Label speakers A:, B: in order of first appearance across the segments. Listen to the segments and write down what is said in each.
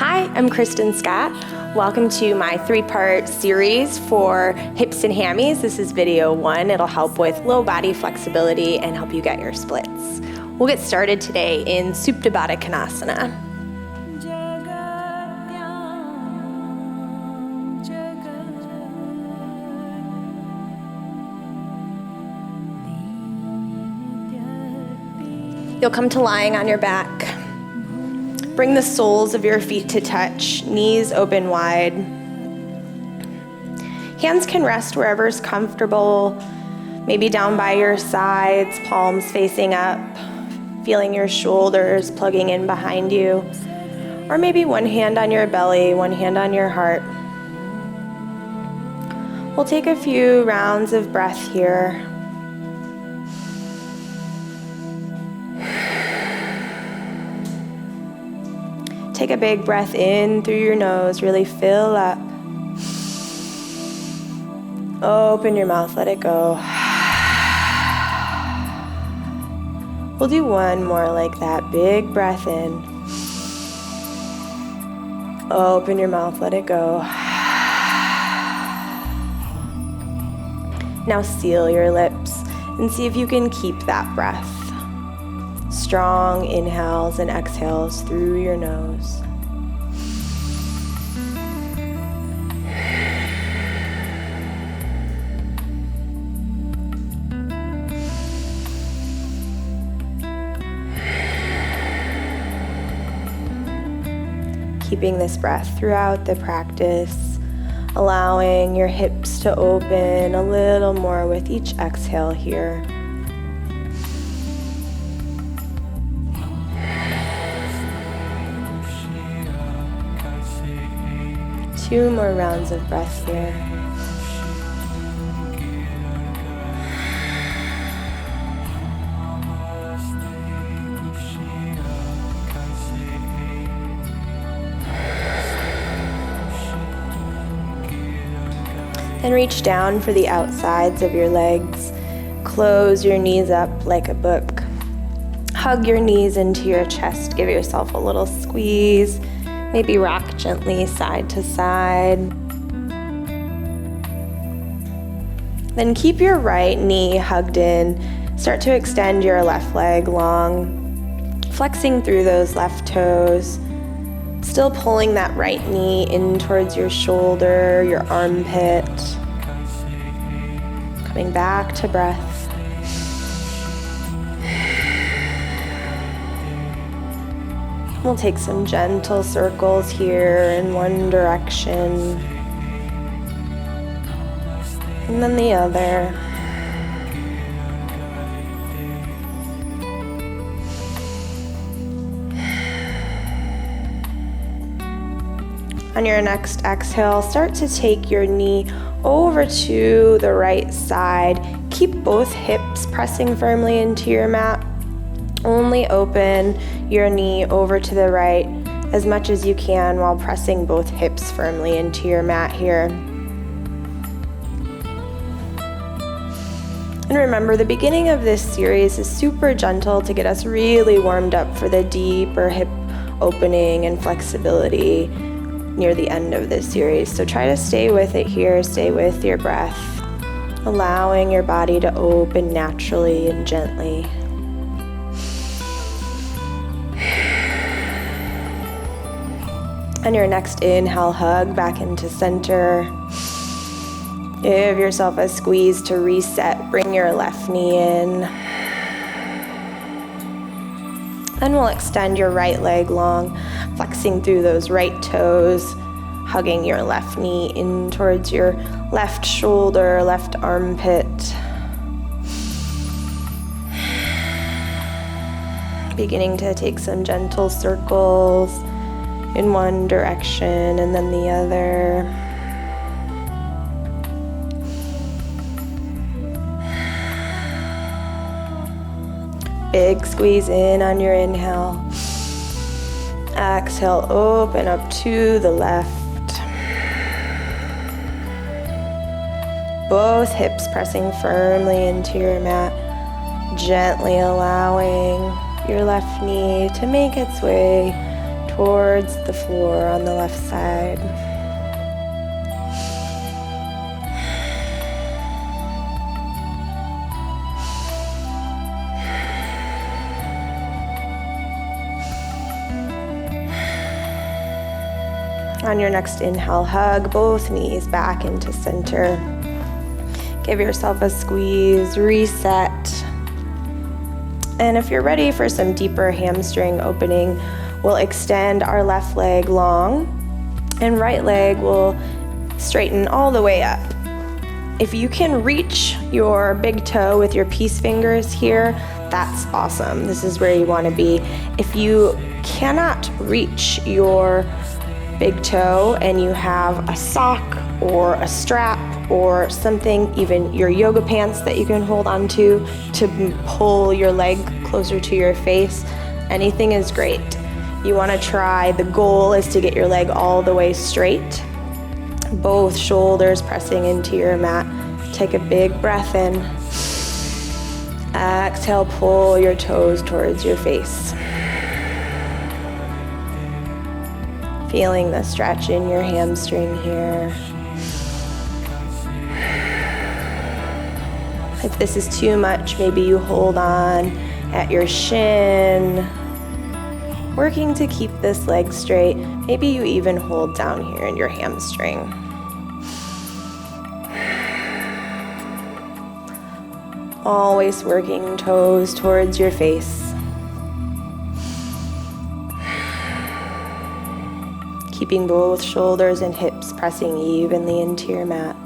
A: Hi, I'm Krystin Scott. Welcome to my 3-part series for hips and hammies. This is video 1. It'll help with low body flexibility and help you get your splits. We'll get started today in Supta Baddha Konasana. You'll come to lying on your back. Bring the soles of your feet to touch, knees open wide. Hands can rest wherever's comfortable, maybe down by your sides, palms facing up, feeling your shoulders plugging in behind you, or maybe one hand on your belly, one hand on your heart. We'll take a few rounds of breath here. Take a big breath in through your nose, really fill up. Open your mouth, let it go. We'll do one more like that. Big breath in. Open your mouth, let it go. Now seal your lips and see if you can keep that breath. Strong inhales and exhales through your nose. Keeping this breath throughout the practice, allowing your hips to open a little more with each exhale here. Two more rounds of breath here. Then reach down for the outsides of your legs. Close your knees up like a book. Hug your knees into your chest. Give yourself a little squeeze. Maybe rock gently side to side. Then keep your right knee hugged in. Start to extend your left leg long, flexing through those left toes. Still pulling that right knee in towards your shoulder, your armpit. Coming back to breath. We'll take some gentle circles here in one direction, and then the other. On your next exhale, start to take your knee over to the right side. Keep both hips pressing firmly into your mat. Only open your knee over to the right as much as you can while pressing both hips firmly into your mat here. And remember, the beginning of this series is super gentle to get us really warmed up for the deeper hip opening and flexibility near the end of this series. So try to stay with it here, stay with your breath, allowing your body to open naturally and gently. On your next inhale, hug back into center. Give yourself a squeeze to reset. Bring your left knee in. Then we'll extend your right leg long, flexing through those right toes, hugging your left knee in towards your left shoulder, left armpit. Beginning to take some gentle circles in one direction and then the other. Big squeeze in on your inhale. Exhale, open up to the left. Both hips pressing firmly into your mat. Gently allowing your left knee to make its way towards the floor on the left side. On your next inhale, hug both knees back into center. Give yourself a squeeze, reset. And if you're ready for some deeper hamstring opening, we'll extend our left leg long and right leg will straighten all the way up. If you can reach your big toe with your peace fingers here, that's awesome. This is where you want to be. If you cannot reach your big toe and you have a sock or a strap or something, even your yoga pants that you can hold on to pull your leg closer to your face, anything is great. You want to try, the goal is to get your leg all the way straight, both shoulders pressing into your mat. Take a big breath in. Exhale, pull your toes towards your face. Feeling the stretch in your hamstring here. If this is too much, maybe you hold on at your shin, working to keep this leg straight. Maybe you even hold down here in your hamstring. Always working toes towards your face. Keeping both shoulders and hips pressing evenly into your mat.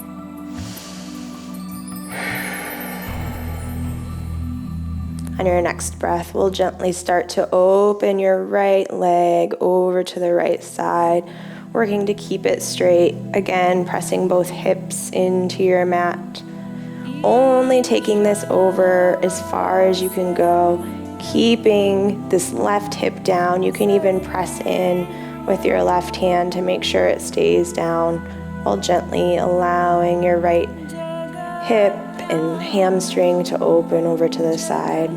A: On your next breath, we'll gently start to open your right leg over to the right side, working to keep it straight. Again, pressing both hips into your mat. Only taking this over as far as you can go, keeping this left hip down. You can even press in with your left hand to make sure it stays down, while gently allowing your right hip and hamstring to open over to the side.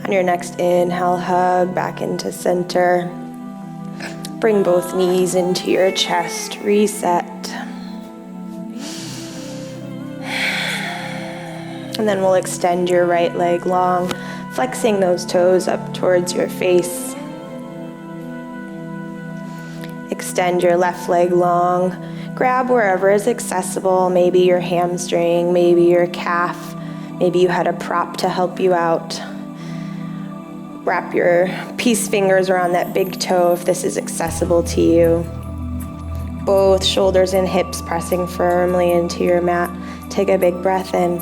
A: On your next inhale, hug back into center. Bring both knees into your chest, reset. And then we'll extend your right leg long, flexing those toes up towards your face. Extend your left leg long. Grab wherever is accessible, maybe your hamstring, maybe your calf, maybe you had a prop to help you out. Wrap your peace fingers around that big toe if this is accessible to you. Both shoulders and hips pressing firmly into your mat. Take a big breath in.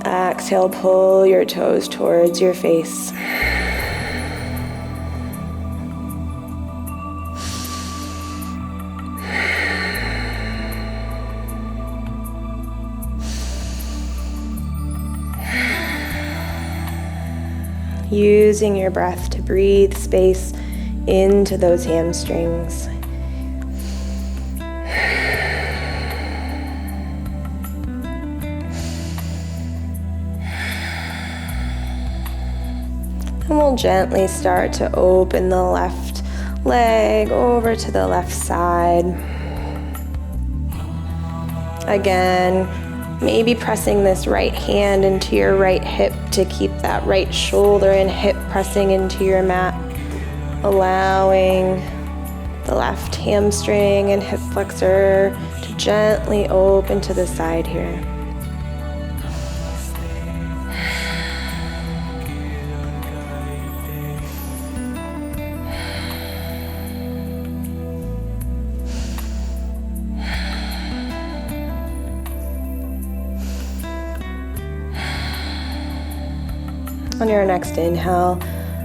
A: Exhale, pull your toes towards your face. Using your breath to breathe space into those hamstrings. And we'll gently start to open the left leg over to the left side. Again, maybe pressing this right hand into your right hip to keep that right shoulder and hip pressing into your mat, allowing the left hamstring and hip flexor to gently open to the side here. On your next inhale,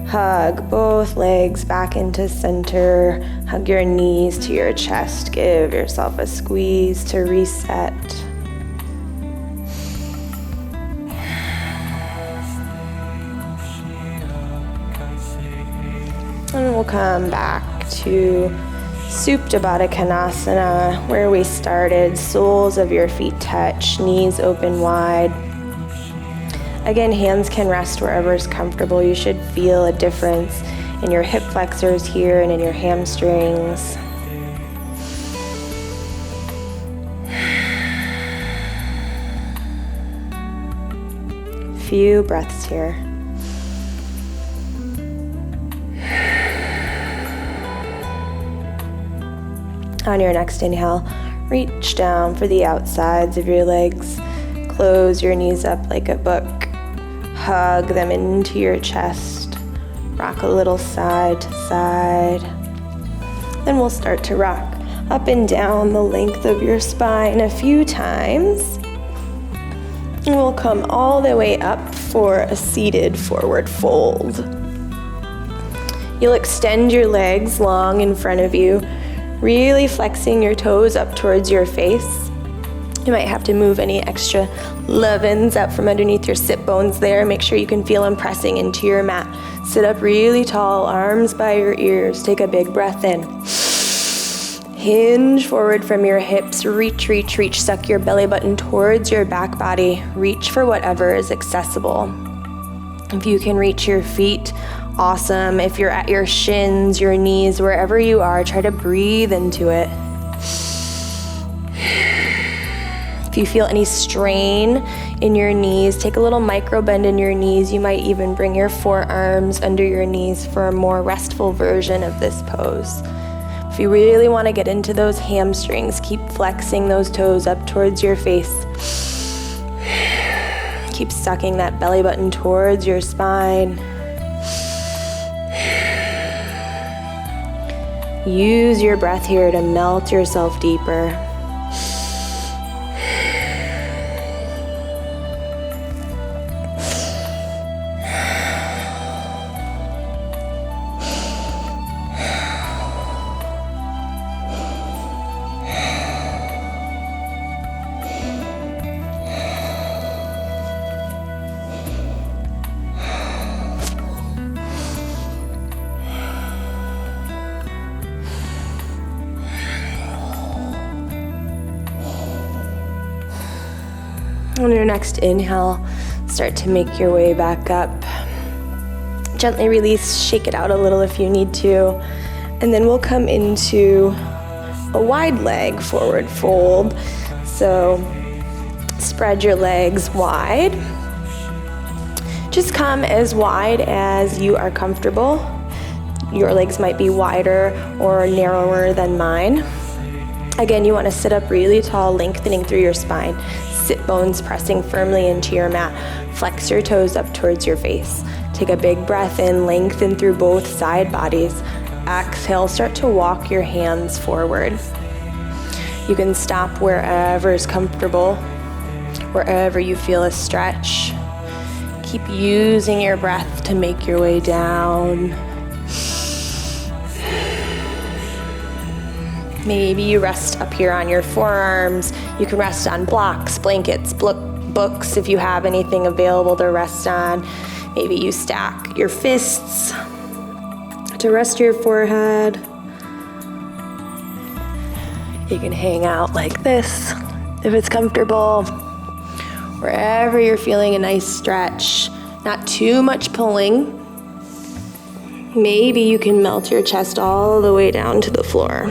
A: hug both legs back into center. Hug your knees to your chest. Give yourself a squeeze to reset. And we'll come back to Supta Baddha Konasana, where we started. Soles of your feet touch, knees open wide. Again, hands can rest wherever is comfortable. You should feel a difference in your hip flexors here and in your hamstrings. Few breaths here. On your next inhale, reach down for the outsides of your legs. Close your knees up like a book. Hug them into your chest. Rock a little side to side. Then we'll start to rock up and down the length of your spine a few times. And we'll come all the way up for a seated forward fold. You'll extend your legs long in front of you, really flexing your toes up towards your face. You might have to move any extra lovin's up from underneath your sit bones there. Make sure you can feel them pressing into your mat. Sit up really tall, arms by your ears. Take a big breath in. Hinge forward from your hips. Reach, reach, reach. Suck your belly button towards your back body. Reach for whatever is accessible. If you can reach your feet, awesome. If you're at your shins, your knees, wherever you are, try to breathe into it. If you feel any strain in your knees, take a little micro bend in your knees. You might even bring your forearms under your knees for a more restful version of this pose. If you really want to get into those hamstrings, keep flexing those toes up towards your face. Keep sucking that belly button towards your spine. Use your breath here to melt yourself deeper. On your next inhale, start to make your way back up. Gently release, shake it out a little if you need to. And then we'll come into a wide leg forward fold. So spread your legs wide. Just come as wide as you are comfortable. Your legs might be wider or narrower than mine. Again, you want to sit up really tall, lengthening through your spine. Sit bones pressing firmly into your mat. Flex your toes up towards your face. Take a big breath in, lengthen through both side bodies. Exhale, start to walk your hands forward. You can stop wherever is comfortable, wherever you feel a stretch. Keep using your breath to make your way down. Maybe you rest up here on your forearms. You can rest on blocks, blankets, books if you have anything available to rest on. Maybe you stack your fists to rest your forehead. You can hang out like this if it's comfortable. Wherever you're feeling a nice stretch, not too much pulling. Maybe you can melt your chest all the way down to the floor.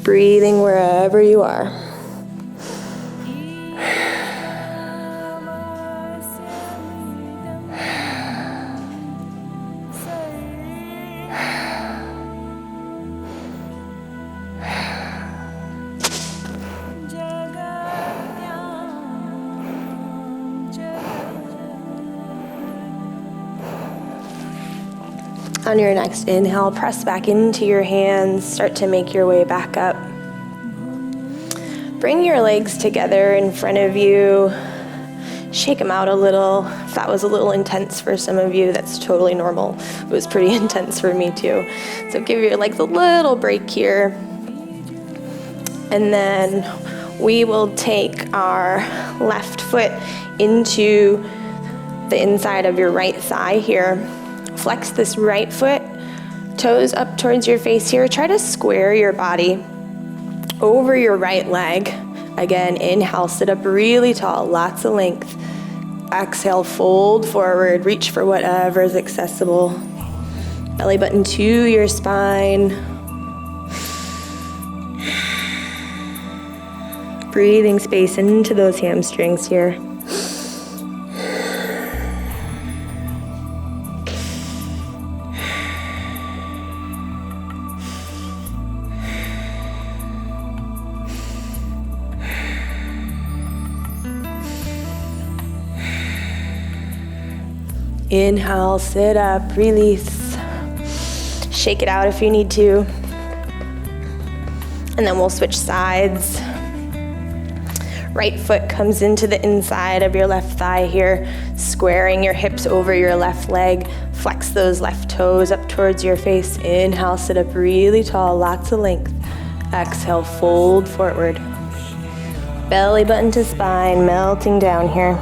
A: Breathing wherever you are. On your next inhale, press back into your hands, start to make your way back up. Bring your legs together in front of you. Shake them out a little. If that was a little intense for some of you, that's totally normal. It was pretty intense for me too. So give your legs a little break here. And then we will take our left foot into the inside of your right thigh here. Flex this right foot, toes up towards your face here. Try to square your body over your right leg. Again, inhale, sit up really tall, lots of length. Exhale, fold forward, reach for whatever is accessible. Belly button to your spine. Breathing space into those hamstrings here. Inhale, sit up, release. Shake it out if you need to. And then we'll switch sides. Right foot comes into the inside of your left thigh here, squaring your hips over your left leg. Flex those left toes up towards your face. Inhale, sit up really tall, lots of length. Exhale, fold forward. Belly button to spine, melting down here.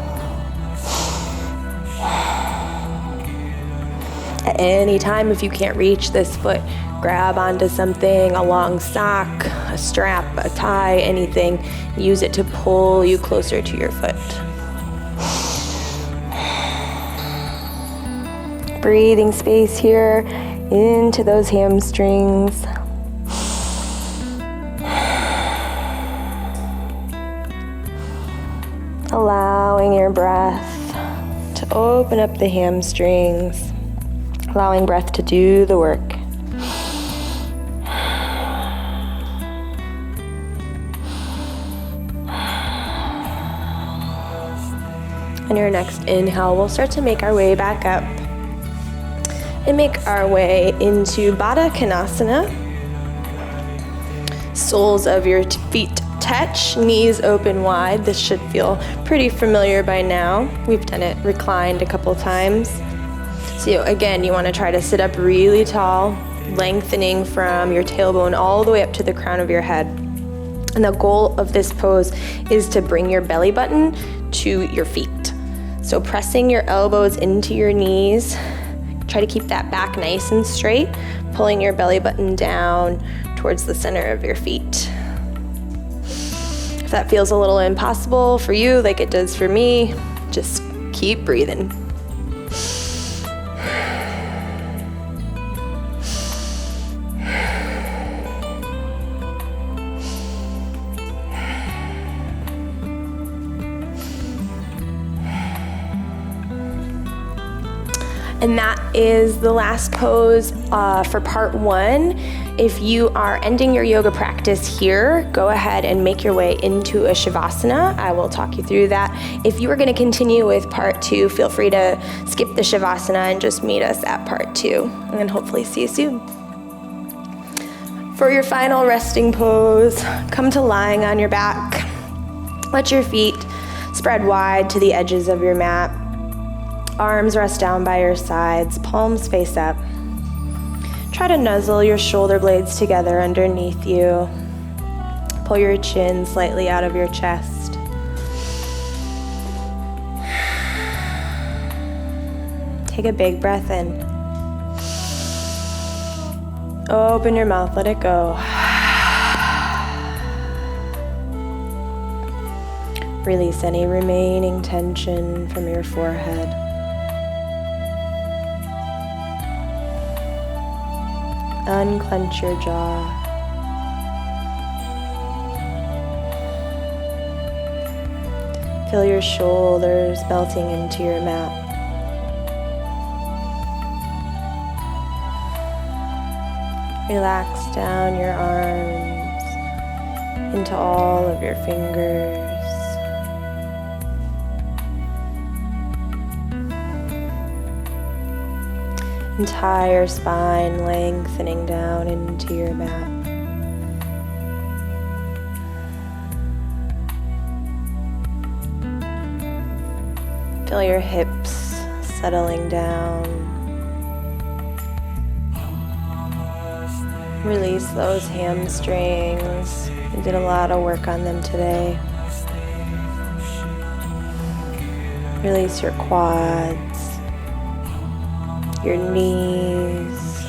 A: At any time, if you can't reach this foot, grab onto something, a long sock, a strap, a tie, anything. Use it to pull you closer to your foot. Breathing space here into those hamstrings. Allowing your breath to open up the hamstrings. Allowing breath to do the work. On your next inhale, we'll start to make our way back up and make our way into Baddha Konasana. Soles of your feet touch, knees open wide. This should feel pretty familiar by now. We've done it reclined a couple times. So again, you want to try to sit up really tall, lengthening from your tailbone all the way up to the crown of your head. And the goal of this pose is to bring your belly button to your feet. So pressing your elbows into your knees, try to keep that back nice and straight, pulling your belly button down towards the center of your feet. If that feels a little impossible for you, like it does for me, just keep breathing. And that is the last pose for part one. If you are ending your yoga practice here, go ahead and make your way into a Shavasana. I will talk you through that. If you are going to continue with part two, feel free to skip the Shavasana and just meet us at part two. And hopefully see you soon. For your final resting pose, come to lying on your back. Let your feet spread wide to the edges of your mat. Arms rest down by your sides, palms face up. Try to nuzzle your shoulder blades together underneath you. Pull your chin slightly out of your chest. Take a big breath in. Open your mouth, let it go. Release any remaining tension from your forehead. Unclench your jaw. Feel your shoulders melting into your mat. Relax down your arms into all of your fingers. Entire spine lengthening down into your mat. Feel your hips settling down. Release those hamstrings. You did a lot of work on them today. Release your quads. your knees,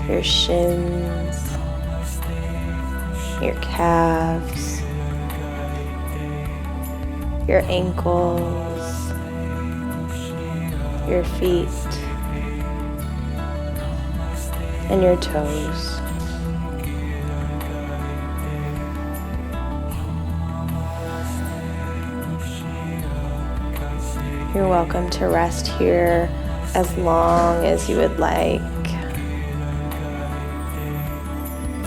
A: your shins, your calves, your ankles, your feet, and your toes. You're welcome to rest here as long as you would like.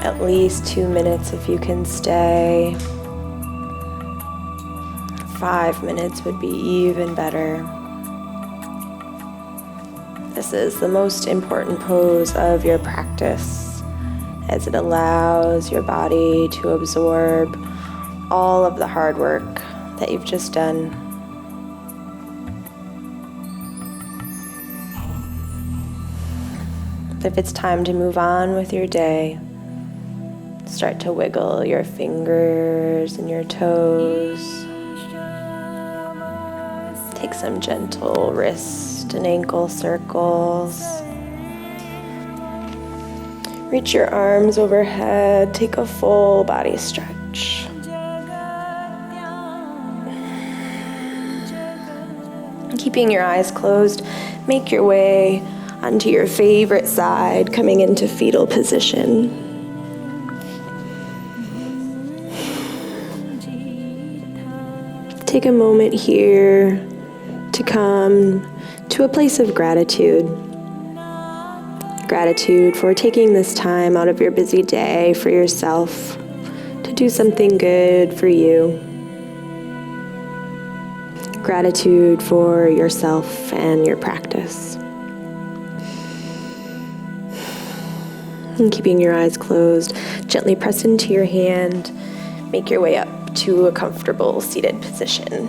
A: At least 2 minutes if you can stay. 5 minutes would be even better. This is the most important pose of your practice, as it allows your body to absorb all of the hard work that you've just done. If it's time to move on with your day, start to wiggle your fingers and your toes. Take some gentle wrist and ankle circles. Reach your arms overhead. Take a full body stretch. Keeping your eyes closed, make your way onto your favorite side, coming into fetal position. Take a moment here to come to a place of gratitude. Gratitude for taking this time out of your busy day for yourself to do something good for you. Gratitude for yourself and your practice. And keeping your eyes closed, gently press into your hand. Make your way up to a comfortable seated position.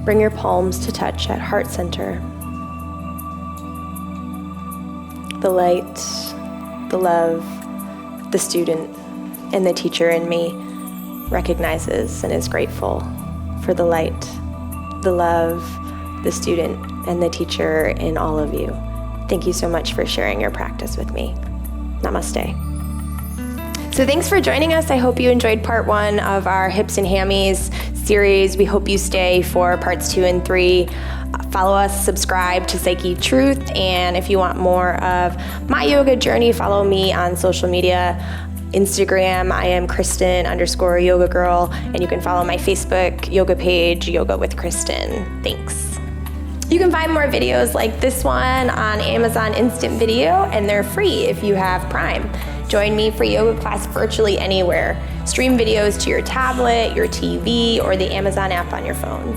A: Bring your palms to touch at heart center. The light, the love, the student, and the teacher in me recognizes and is grateful for the light, the love, the student, and the teacher in all of you. Thank you so much for sharing your practice with me. Namaste. So thanks for joining us. I hope you enjoyed part 1 of our Hips and Hammies series. We hope you stay for parts 2 and 3. Follow us, subscribe to PsycheTruth, and if you want more of my yoga journey, follow me on social media. Instagram, I am Krystin_yoga girl, and you can follow my Facebook yoga page, Yoga with Krystin. Thanks. You can find more videos like this one on Amazon Instant Video, and they're free if you have Prime. Join me for yoga class virtually anywhere. Stream videos to your tablet, your TV, or the Amazon app on your phone.